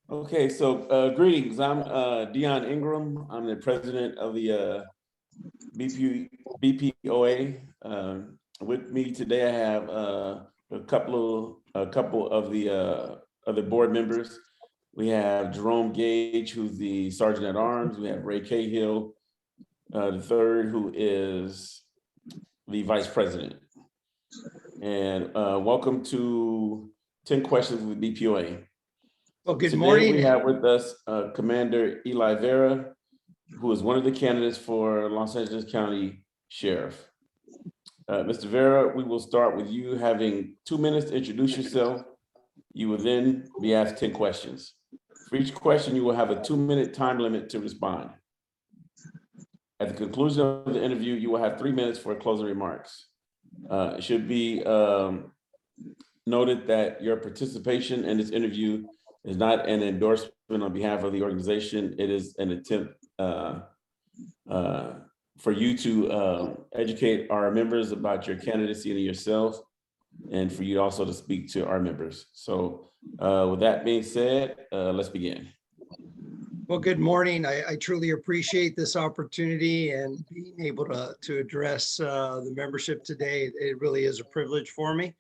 Okay, so greetings. I'm Dion Ingram. I'm the president of the BPOA. With me today, I have a couple of the other board members. We have Jerome Gage, who's the sergeant at arms. We have Ray Cahill, the third, who is the vice president. And welcome to 10 Questions with BPOA. Well, good Today morning. we have with us Commander Eli Vera, who is one of the candidates for Los Angeles County Sheriff. Mr. Vera, we will start with you having 2 minutes to introduce yourself. You will then be asked 10 questions. For each question, you will have a 2-minute time limit to respond. At the conclusion of the interview, you will have 3 minutes for closing remarks. It should be noted that your participation in this interview is not an endorsement on behalf of the organization. It is an attempt for you to educate our members about your candidacy and yourself, and for you also to speak to our members. So with that being said, let's begin. Well, good morning. I truly appreciate this opportunity and being able to address the membership today. It really is a privilege for me.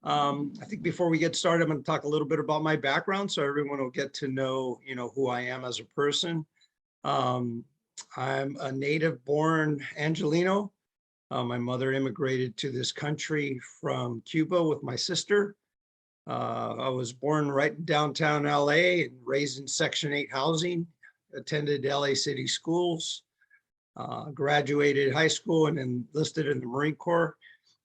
I think before we get started, I'm going to talk a little bit about my background so everyone will get to know, who I am as a person. I'm a native born Angelino. My mother immigrated to this country from Cuba with my sister. I was born right in downtown LA and raised in Section 8 housing, attended LA City schools, graduated high school and enlisted in the Marine Corps,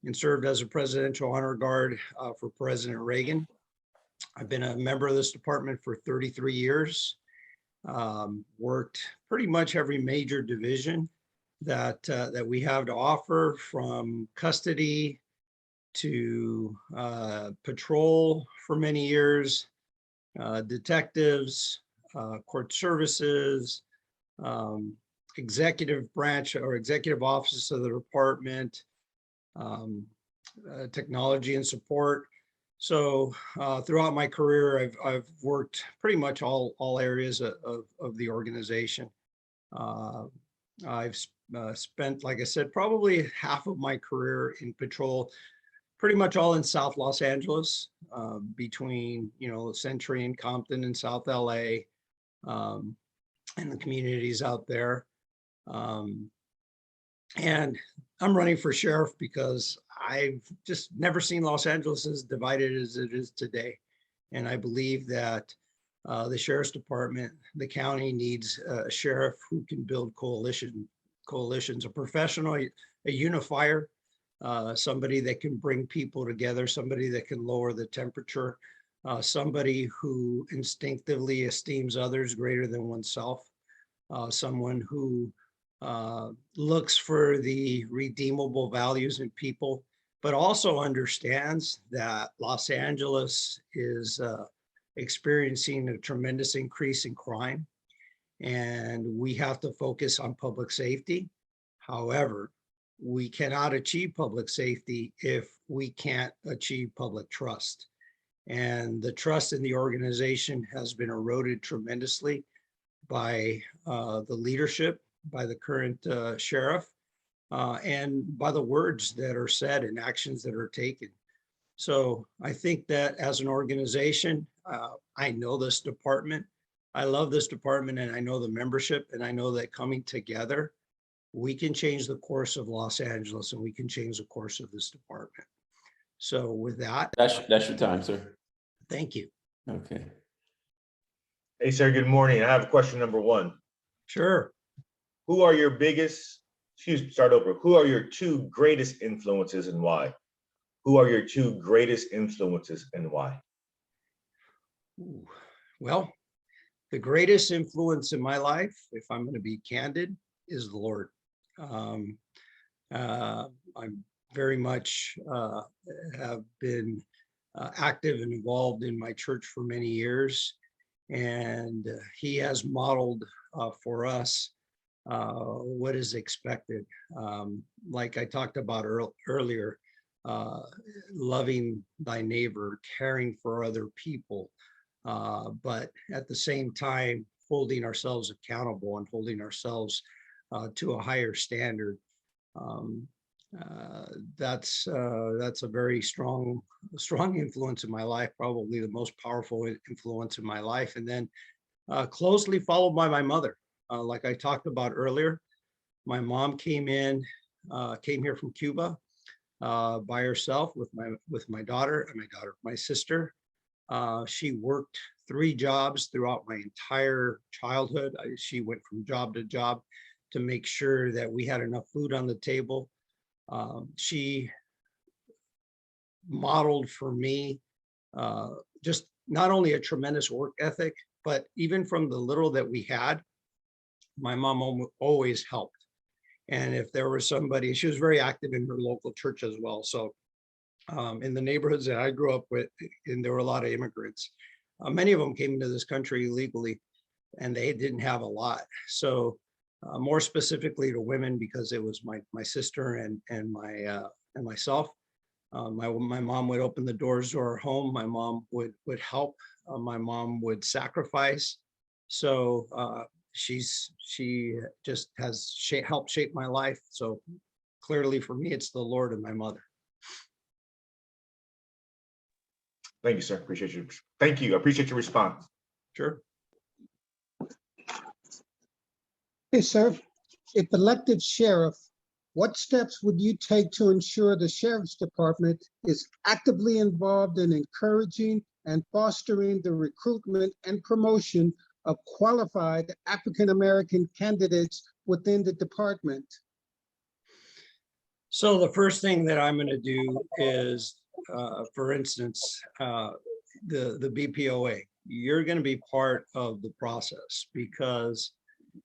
and served as a presidential honor guard for President Reagan. I've been a member of this department for 33 years, worked pretty much every major division that we have to offer, from custody to patrol for many years, detectives, court services, executive branch or executive office of the department, technology and support. So throughout my career, I've worked pretty much all areas of the organization. I've spent, like I said, probably half of my career in patrol, pretty much all in South Los Angeles, between, Century and Compton and South LA, and the communities out there. And I'm running for sheriff because I've just never seen Los Angeles as divided as it is today. And I believe that the sheriff's department, the county, needs a sheriff who can build coalitions, a professional, a unifier, somebody that can bring people together, somebody that can lower the temperature, somebody who instinctively esteems others greater than oneself, someone who looks for the redeemable values in people, but also understands that Los Angeles is experiencing a tremendous increase in crime, and we have to focus on public safety. However, we cannot achieve public safety if we can't achieve public trust. And the trust in the organization has been eroded tremendously by the leadership, by the current sheriff, and by the words that are said and actions that are taken. So I think that as an organization, I know this department, I love this department, and I know the membership, and I know that coming together, we can change the course of Los Angeles, and we can change the course of this department. So with that, That's your time, sir. thank you. Okay. Hey, sir, good morning. I have question number one. Sure. Who are your Who are your two greatest influences and why? Who are your two greatest influences and why? Ooh. Well, the greatest influence in my life, if I'm going to be candid, is the Lord. I'm very much have been active and involved in my church for many years, and he has modeled for us what is expected. Like I talked about earlier, loving thy neighbor, caring for other people, but at the same time, holding ourselves accountable and holding ourselves to a higher standard. Um, that's a very strong influence in my life, probably the most powerful influence in my life. And then closely followed by my mother. Like I talked about earlier, my mom came here from Cuba by herself with my daughter and my sister. She worked 3 jobs throughout my entire childhood. She went from job to job to make sure that we had enough food on the table. She modeled for me just not only a tremendous work ethic, but even from the little that we had, my mom always helped. And if there was somebody, she was very active in her local church as well. So in the neighborhoods that I grew up with, and there were a lot of immigrants. Many of them came into this country illegally, and they didn't have a lot. So more specifically to women, because it was my sister and myself. My mom would open the doors to our home. My mom would help. My mom would sacrifice. So she just has helped shape my life. So clearly for me, it's the Lord and my mother. Thank you, sir. Appreciate you. Thank you. I appreciate your response. Sure. Hey, sir, if elected sheriff, what steps would you take to ensure the sheriff's department is actively involved in encouraging and fostering the recruitment and promotion of qualified African-American candidates within the department? So the first thing that I'm going to do is, for instance, the BPOA. You're going to be part of the process because,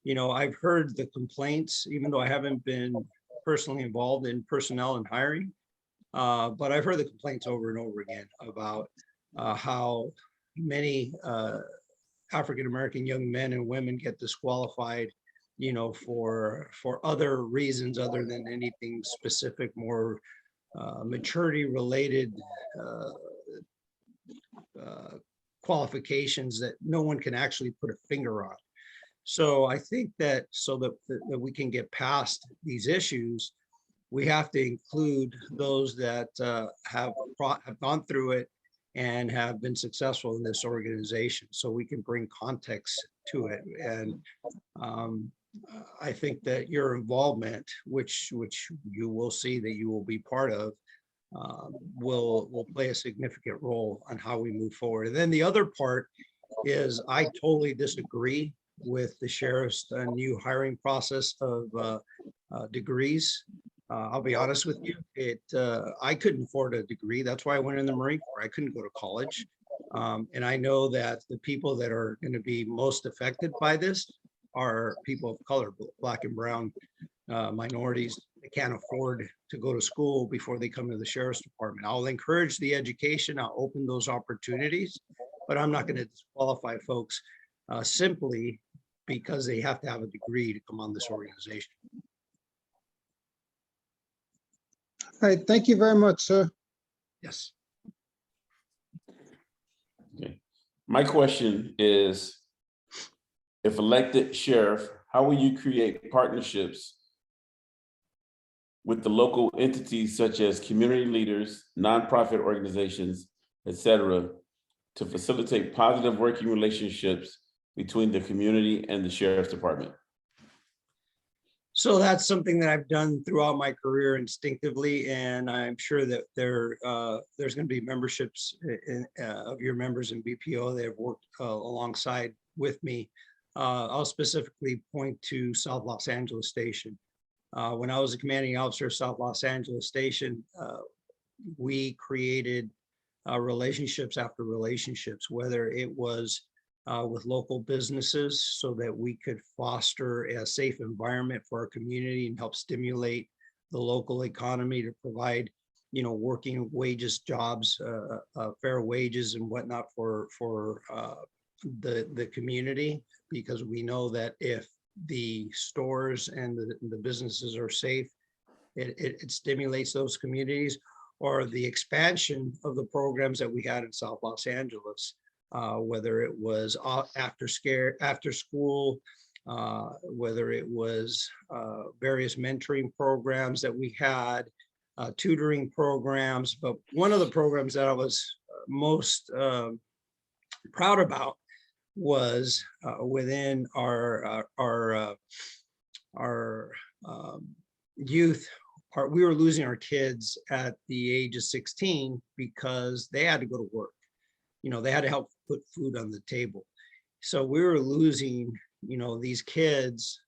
I've heard the complaints, even though I haven't been personally involved in personnel and hiring, but I've heard the complaints over and over again about how many African-American young men and women get disqualified, for other reasons other than anything specific, more maturity related qualifications that no one can actually put a finger on. So I think that that we can get past these issues, we have to include those that have gone through it and have been successful in this organization, so we can bring context to it. And I think that your involvement, which you will see that you will be part of, will play a significant role on how we move forward. And then the other part is I totally disagree with the sheriff's new hiring process of degrees. I'll be honest with you, I couldn't afford a degree. That's why I went in the Marine Corps. I couldn't go to college. And I know that the people that are going to be most affected by this are people of color, Black and brown minorities. They can't afford to go to school before they come to the sheriff's department. I'll encourage the education. I'll open those opportunities, but I'm not going to disqualify folks simply because they have to have a degree to come on this organization. All right, thank you very much, sir. Yes. Okay. My question is, if elected sheriff, how will you create partnerships with the local entities such as community leaders, nonprofit organizations, etc., to facilitate positive working relationships between the community and the sheriff's department? So that's something that I've done throughout my career instinctively, and I'm sure that there's going to be memberships of your members in BPO that have worked alongside with me. I'll specifically point to South Los Angeles Station. When I was a commanding officer of South Los Angeles Station, we created relationships after relationships, whether it was with local businesses so that we could foster a safe environment for our community and help stimulate the local economy to provide, working wages, jobs, fair wages and whatnot for the community, because we know that if the stores and the businesses are safe, it stimulates those communities. Or the expansion of the programs that we had in South Los Angeles. whether it was after school, whether it was various mentoring programs that we had, tutoring programs. But one of the programs that I was most proud about was within our youth. We were losing our kids at the age of 16 because they had to go to work. You know, they had to help put food on the table. So we were losing, you know, these kids,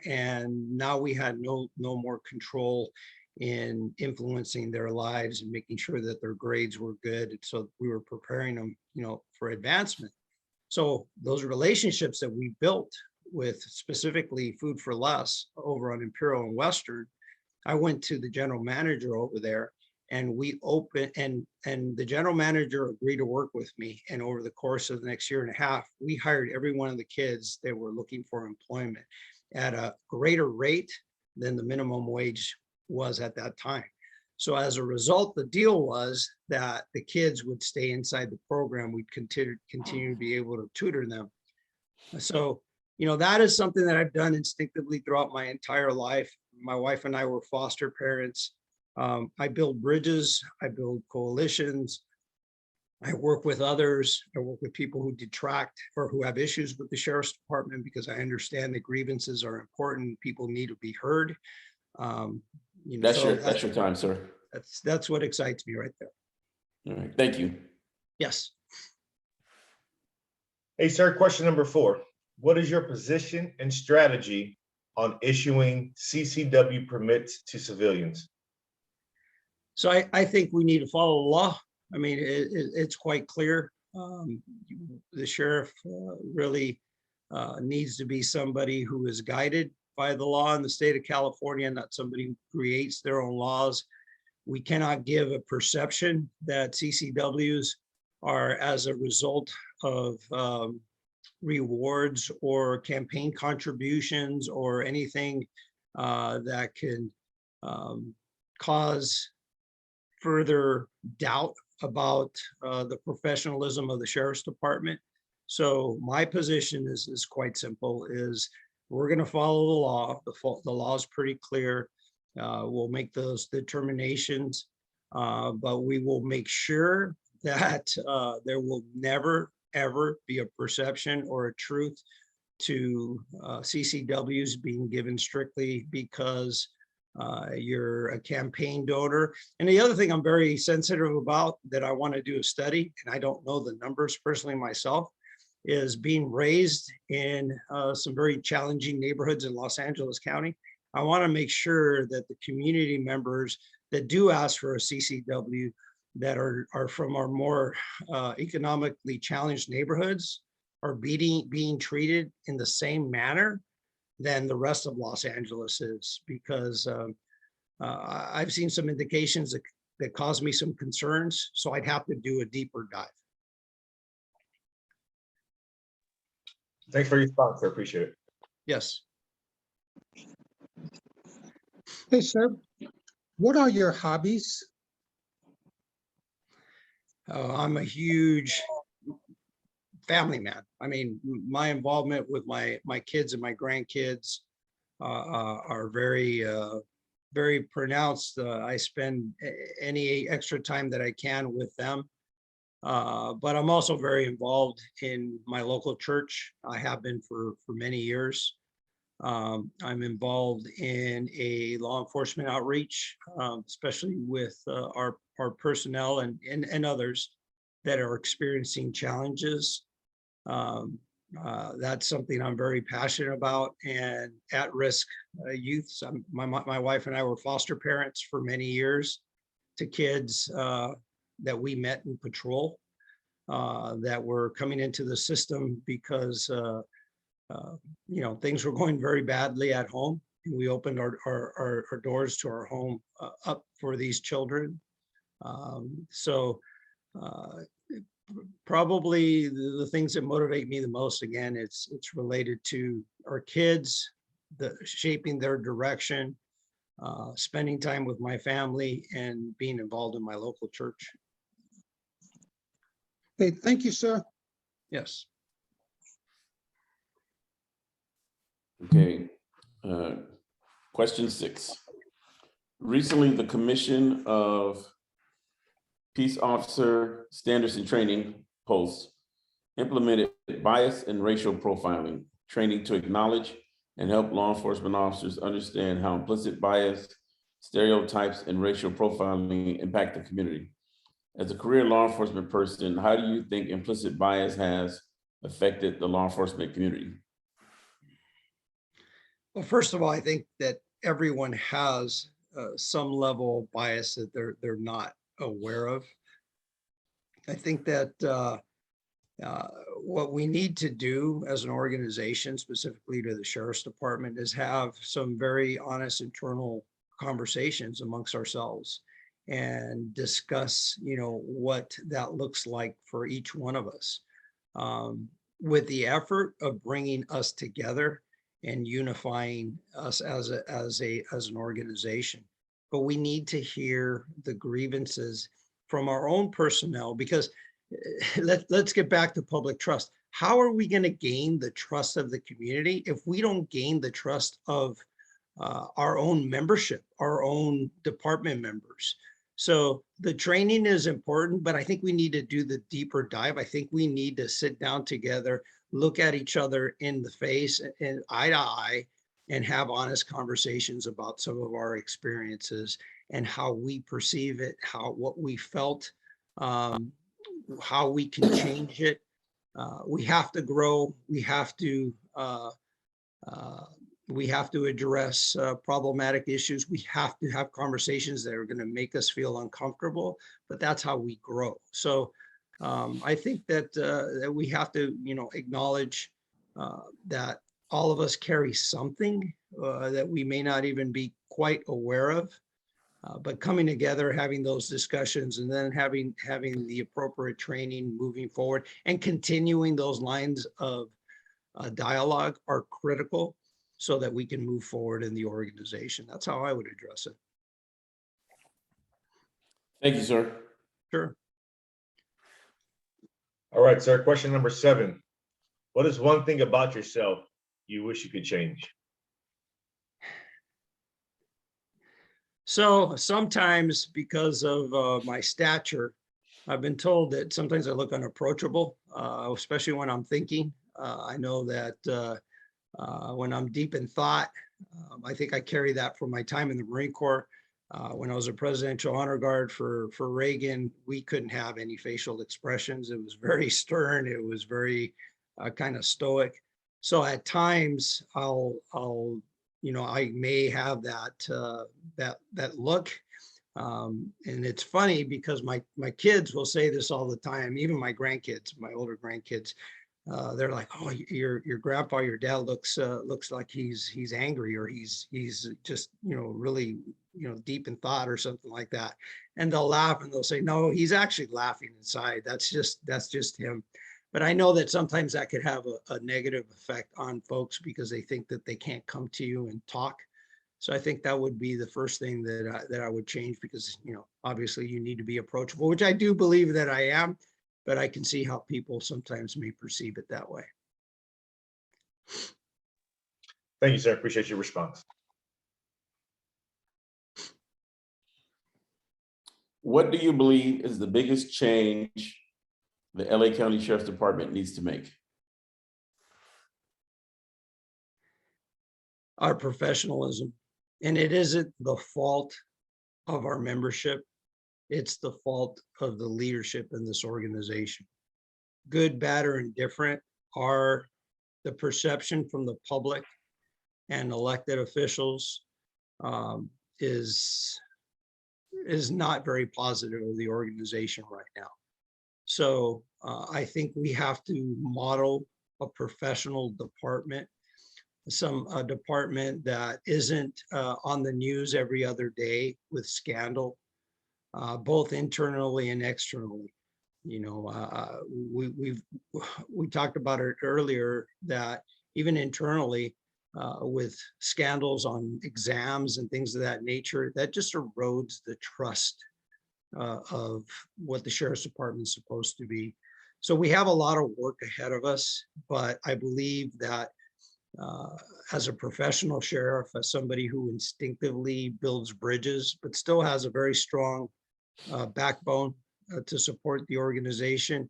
and now we had no more control in influencing their lives and making sure that their grades were good. And so we were preparing them, you know, for advancement. So those relationships that we built with specifically Food for Less over on Imperial and Western, I went to the general manager over there, and we opened, and the general manager agreed to work with me. And over the course of the next year and a half, we hired every one of the kids that were looking for employment at a greater rate than the minimum wage was at that time. So as a result, the deal was that the kids would stay inside the program. We'd continue to be able to tutor them. So, you know, that is something that I've done instinctively throughout my entire life. My wife and I were foster parents. I build bridges, I build coalitions, I work with others, I work with people who detract or who have issues with the sheriff's department, because I understand that grievances are important. People need to be heard. You know, That's your time, sir. That's what excites me right there. All right, thank you. Yes. Hey, sir, question number 4. What is your position and strategy on issuing CCW permits to civilians? So I think we need to follow the law. I mean, it's quite clear. The sheriff really needs to be somebody who is guided by the law in the state of California, not somebody who creates their own laws. We cannot give a perception that CCWs are as a result of rewards or campaign contributions or anything that can cause further doubt about the professionalism of the sheriff's department. So my position is quite simple, is we're going to follow the law. The law is pretty clear. We'll make those determinations, but we will make sure that there will never, ever be a perception or a truth to CCWs being given strictly because you're a campaign donor. And the other thing I'm very sensitive about that I want to do a study, and I don't know the numbers personally myself, is being raised in some very challenging neighborhoods in Los Angeles County. I want to make sure that the community members that do ask for a CCW that are from our more economically challenged neighborhoods are being treated in the same manner than the rest of Los Angeles is, because I've seen some indications that cause me some concerns. So I'd have to do a deeper dive. Thanks for your response, I appreciate it. Yes. Hey, sir, what are your hobbies? I'm a huge family man. I mean, my involvement with my kids and my grandkids are very, very pronounced. I spend any extra time that I can with them. But I'm also very involved in my local church. I have been for many years. I'm involved in a law enforcement outreach, especially with our personnel and others that are experiencing challenges. That's something I'm very passionate about, and at-risk youth. So my wife and I were foster parents for many years to kids that we met in patrol that were coming into the system because you know, things were going very badly at home. And we opened our doors to our home up for these children. So probably the things that motivate me the most, again, it's related to our kids, shaping their direction, spending time with my family, and being involved in my local church. Hey, thank you, sir. Yes. Okay. Question 6. Recently, the Commission of Peace Officer Standards and Training posts implemented bias and racial profiling training to acknowledge and help law enforcement officers understand how implicit bias, stereotypes, and racial profiling impact the community. As a career law enforcement person, how do you think implicit bias has affected the law enforcement community? Well, first of all, I think that everyone has some level of bias that they're not aware of. I think that what we need to do as an organization, specifically to the Sheriff's Department, is have some very honest internal conversations amongst ourselves and discuss, what that looks like for each one of us, with the effort of bringing us together and unifying us as an organization. But we need to hear the grievances from our own personnel, because let's get back to public trust. How are we going to gain the trust of the community if we don't gain the trust of our own membership, our own department members? So the training is important, but I think we need to do the deeper dive. I think we need to sit down together, look at each other in the face and eye to eye, and have honest conversations about some of our experiences and how we perceive it, what we felt, how we can change it. We have to grow. We have to address problematic issues. We have to have conversations that are going to make us feel uncomfortable, but that's how we grow. So I think that we have to, acknowledge that all of us carry something that we may not even be quite aware of. But coming together, having those discussions, and then having the appropriate training moving forward, and continuing those lines of dialogue are critical so that we can move forward in the organization. That's how I would address it. Thank you, sir. Sure. All right, sir. Question number 7. What is one thing about yourself you wish you could change? So sometimes, because of my stature, I've been told that sometimes I look unapproachable, especially when I'm thinking. I know that when I'm deep in thought, I think I carry that from my time in the Marine Corps. When I was a Presidential Honor Guard for Reagan, we couldn't have any facial expressions. It was very stern. It was very kind of stoic. So at times I may have that look. And it's funny because my kids will say this all the time, even my grandkids, my older grandkids. They're like, "Oh, your grandpa, your dad looks like he's angry, or he's just really deep in thought or something like that." And they'll laugh and they'll say, "No, he's actually laughing inside. That's just him." But I know that sometimes that could have a negative effect on folks because they think that they can't come to you and talk. So I think that would be the first thing that I would change, because obviously you need to be approachable, which I do believe that I am. But I can see how people sometimes may perceive it that way. Thank you, sir. Appreciate your response. What do you believe is the biggest change the LA County Sheriff's Department needs to make? Our professionalism. And it isn't the fault of our membership. It's the fault of the leadership in this organization. Good, bad, or indifferent, are the perception from the public and elected officials is not very positive of the organization right now. So I think we have to model a professional department, a department that isn't on the news every other day with scandal, both internally and externally. We talked about it earlier, that even internally, with scandals on exams and things of that nature, that just erodes the trust of what the Sheriff's Department is supposed to be. So we have a lot of work ahead of us, but I believe that as a professional sheriff, as somebody who instinctively builds bridges, but still has a very strong backbone to support the organization,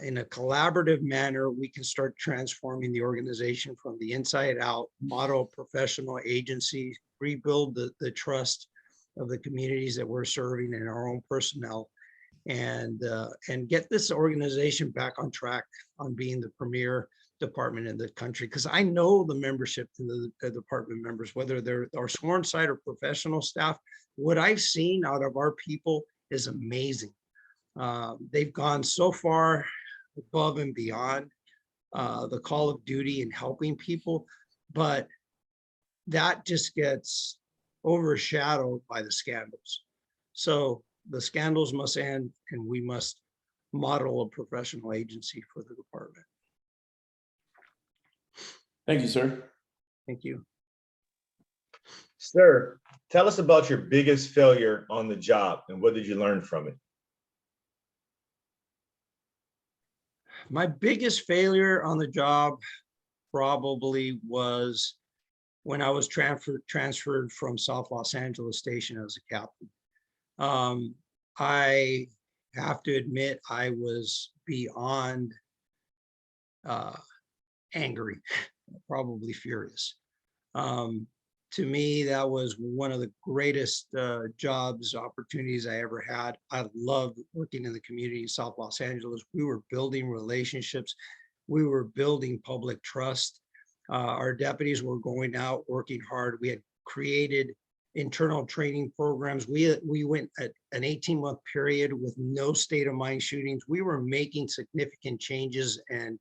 in a collaborative manner, we can start transforming the organization from the inside out, model professional agency, rebuild the trust of the communities that we're serving and our own personnel, and get this organization back on track on being the premier department in the country. Because I know the membership to the department members, whether they're our sworn side or professional staff, what I've seen out of our people is amazing. They've gone so far above and beyond the call of duty in helping people, but that just gets overshadowed by the scandals. So the scandals must end, and we must model a professional agency for the department. Thank you, sir. Thank you. Sir, tell us about your biggest failure on the job and what did you learn from it? My biggest failure on the job probably was when I was transferred from South Los Angeles Station as a captain. I have to admit, I was beyond angry, probably furious. To me, that was one of the greatest jobs, opportunities I ever had. I loved working in the community in South Los Angeles. We were building relationships. We were building public trust. Our deputies were going out, working hard. We had created internal training programs. We went at an 18-month period with no state of mind shootings. We were making significant changes and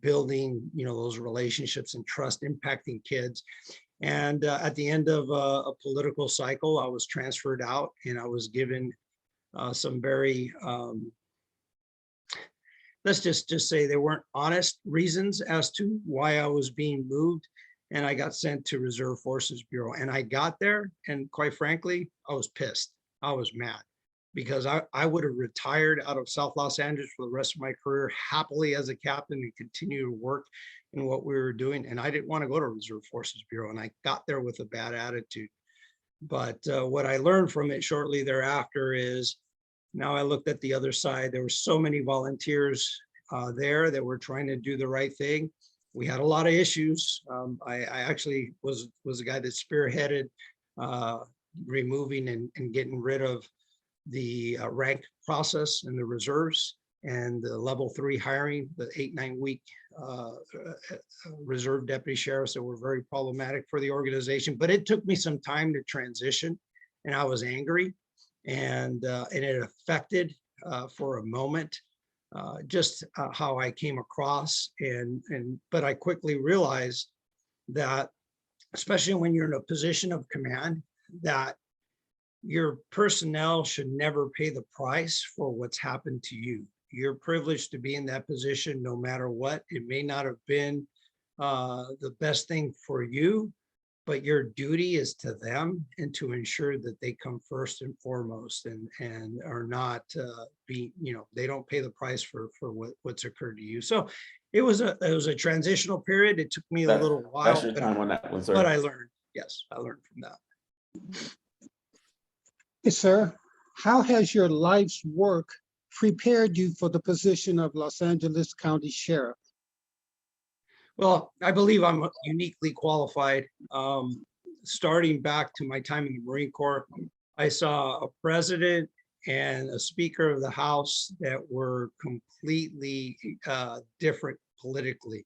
building, those relationships and trust, impacting kids. And at the end of a political cycle, I was transferred out, and I was given some very, let's just say they weren't honest reasons as to why I was being moved. And I got sent to Reserve Forces Bureau. And I got there, and quite frankly, I was pissed. I was mad, because I would have retired out of South Los Angeles for the rest of my career happily as a captain and continue to work in what we were doing. And I didn't want to go to Reserve Forces Bureau, and I got there with a bad attitude. But what I learned from it shortly thereafter is, now I looked at the other side. There were so many volunteers there that were trying to do the right thing. We had a lot of issues. I actually was the guy that spearheaded removing and getting rid of the rank process in the reserves, and the level 3 hiring, the 8-9 week reserve deputy sheriffs that were very problematic for the organization. But it took me some time to transition, and I was angry, and it affected for a moment just how I came across. But I quickly realized that, especially when you're in a position of command, that your personnel should never pay the price for what's happened to you. You're privileged to be in that position no matter what. It may not have been the best thing for you, but your duty is to them, and to ensure that they come first and foremost, and are not they don't pay the price for what's occurred to you. So it was a transitional period. It took me a little while. That's your time on that one, sir. But I learned. Yes, I learned from that. Yes, sir. How has your life's work prepared you for the position of Los Angeles County Sheriff? Well, I believe I'm uniquely qualified. Starting back to my time in the Marine Corps, I saw a president and a Speaker of the House that were completely different politically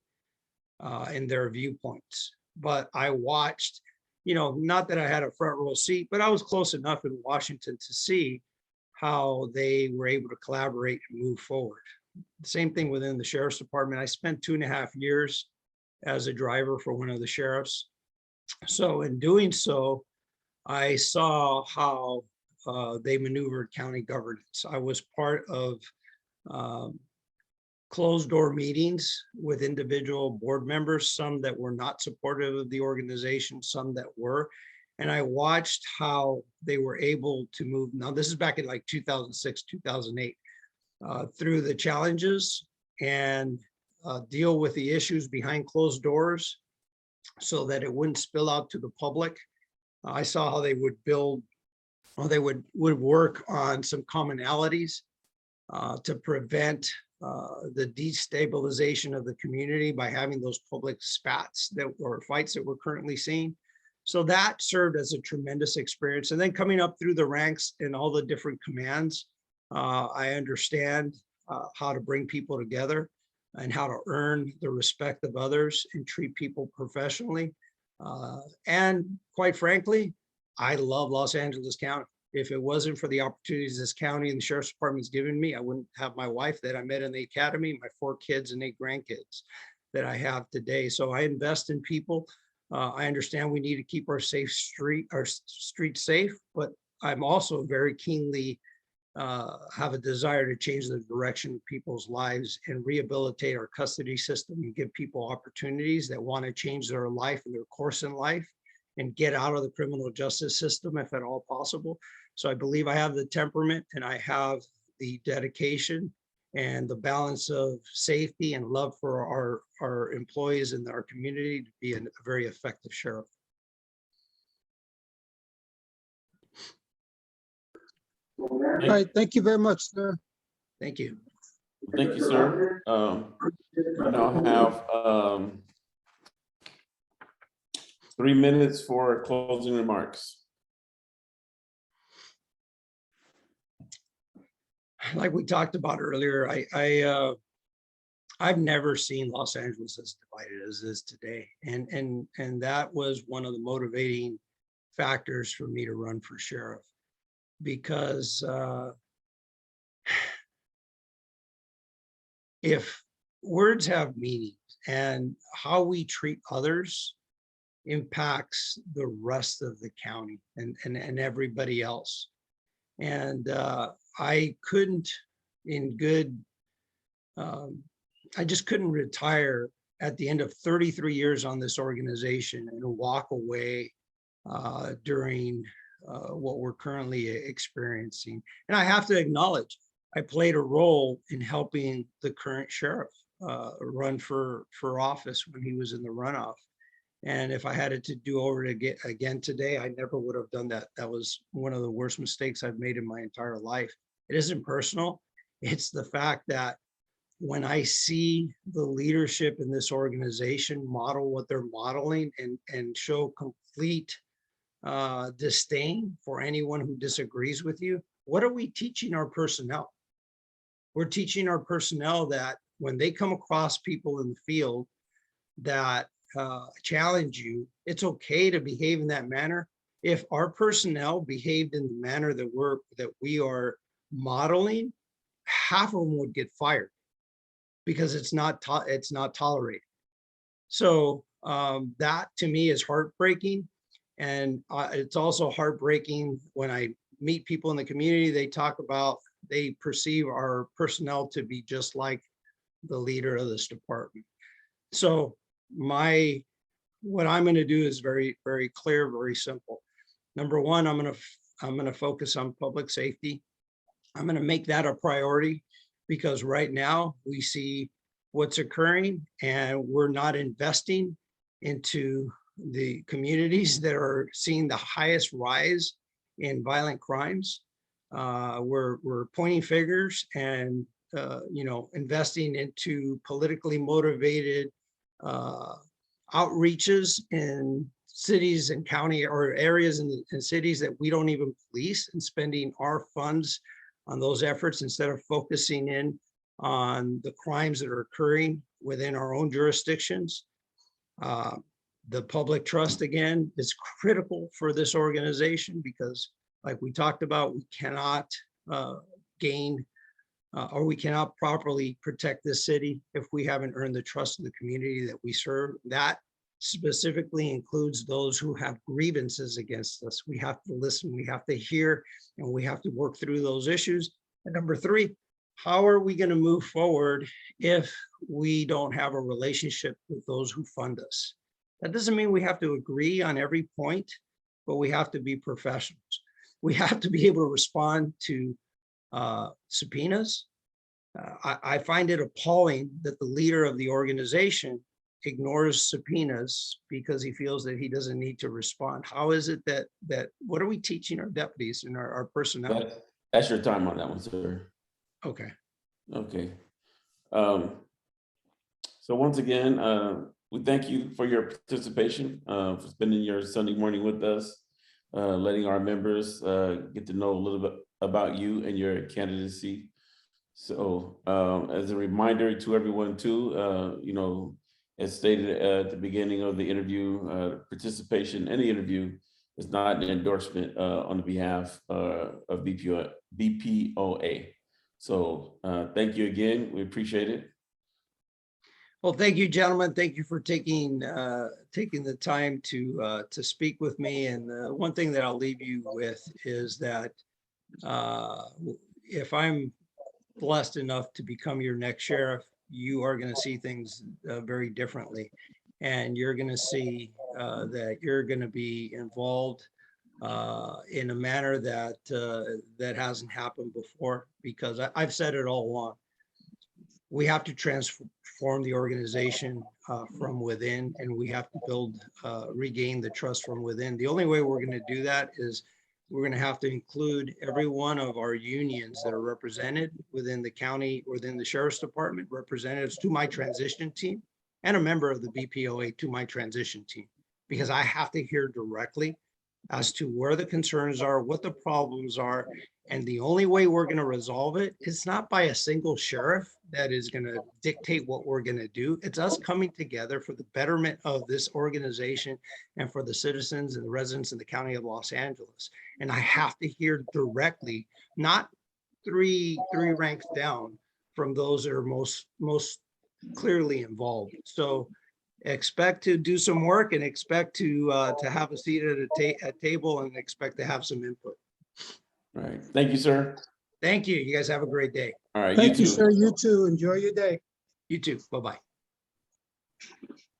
in their viewpoints. But I watched, not that I had a front row seat, but I was close enough in Washington to see how they were able to collaborate and move forward. The same thing within the Sheriff's Department. I spent 2.5 years as a driver for one of the sheriffs. So in doing so, I saw how they maneuvered county governance. I was part of closed door meetings with individual board members, some that were not supportive of the organization, some that were. And I watched how they were able to move. Now, this is back in like 2006, 2008. through the challenges and deal with the issues behind closed doors so that it wouldn't spill out to the public. I saw how they would build, or they would work on some commonalities to prevent the destabilization of the community by having those public spats that or fights that we're currently seeing. So that served as a tremendous experience. And then coming up through the ranks in all the different commands, I understand how to bring people together and how to earn the respect of others and treat people professionally. And quite frankly, I love Los Angeles County. If it wasn't for the opportunities this county and the sheriff's department's given me, I wouldn't have my wife that I met in the academy, my 4 kids and 8 grandkids that I have today. So I invest in people. I understand we need to keep our street safe, but I'm also very keenly have a desire to change the direction of people's lives and rehabilitate our custody system and give people opportunities that want to change their life and their course in life and get out of the criminal justice system if at all possible. So I believe I have the temperament and I have the dedication and the balance of safety and love for our employees and our community to be a very effective sheriff. All right, thank you very much, sir. Thank you. Thank you, sir. We now have 3 minutes for closing remarks. Like we talked about earlier, I've never seen Los Angeles as divided as it is today. And that was one of the motivating factors for me to run for sheriff, because if words have meaning and how we treat others impacts the rest of the county and everybody else. And I couldn't I just couldn't retire at the end of 33 years on this organization and walk away during what we're currently experiencing. And I have to acknowledge, I played a role in helping the current sheriff run for office when he was in the runoff. And if I had it to do over again today, I never would have done that. That was one of the worst mistakes I've made in my entire life. It isn't personal. It's the fact that when I see the leadership in this organization model what they're modeling and show complete disdain for anyone who disagrees with you, what are we teaching our personnel? We're teaching our personnel that when they come across people in the field that challenge you, it's okay to behave in that manner. If our personnel behaved in the manner that we are modeling, half of them would get fired because it's not tolerated. So that to me is heartbreaking. And it's also heartbreaking when I meet people in the community, they perceive our personnel to be just like the leader of this department. So what I'm going to do is very, very clear, very simple. Number one, I'm going to focus on public safety. I'm going to make that a priority because right now we see what's occurring and we're not investing into the communities that are seeing the highest rise in violent crimes. We're pointing fingers and investing into politically motivated outreaches in cities and county or areas in cities that we don't even police, and spending our funds on those efforts instead of focusing in on the crimes that are occurring within our own jurisdictions. The public trust, again, is critical for this organization because, like we talked about, we cannot gain or we cannot properly protect this city if we haven't earned the trust of the community that we serve. That specifically includes those who have grievances against us. We have to listen, we have to hear, and we have to work through those issues. And number three, how are we going to move forward if we don't have a relationship with those who fund us? That doesn't mean we have to agree on every point, but we have to be professionals. We have to be able to respond to subpoenas. I find it appalling that the leader of the organization ignores subpoenas because he feels that he doesn't need to respond. How is it that what are we teaching our deputies and our personnel? That's your time on that one, sir. Okay. Okay. So once again, we thank you for your participation, for spending your Sunday morning with us, letting our members get to know a little bit about you and your candidacy. So as a reminder to everyone too, you know, as stated at the beginning of the interview, participation in the interview is not an endorsement on the behalf of BPOA. So thank you again. We appreciate it. Well, thank you, gentlemen. Thank you for taking the time to speak with me. And one thing that I'll leave you with is that if I'm blessed enough to become your next sheriff, you are going to see things very differently, and you're going to see that you're going to be involved in a manner that that hasn't happened before. Because I've said it all along. We have to transform the organization from within, and we have to build, regain the trust from within. The only way we're going to do that is we're going to have to include every one of our unions that are represented within the county, within the sheriff's department, representatives to my transition team, and a member of the BPOA to my transition team, because I have to hear directly as to where the concerns are, what the problems are. And the only way we're going to resolve it is not by a single sheriff that is going to dictate what we're going to do. It's us coming together for the betterment of this organization and for the citizens and the residents in the county of Los Angeles. And I have to hear directly, not three ranks down from those that are most clearly involved. So expect to do some work and expect to have a seat at a table and expect to have some input. All right. Thank you, sir. Thank you. You guys have a great day. All right. Thank you, too. sir. You too. Enjoy your day. You too. Bye-bye.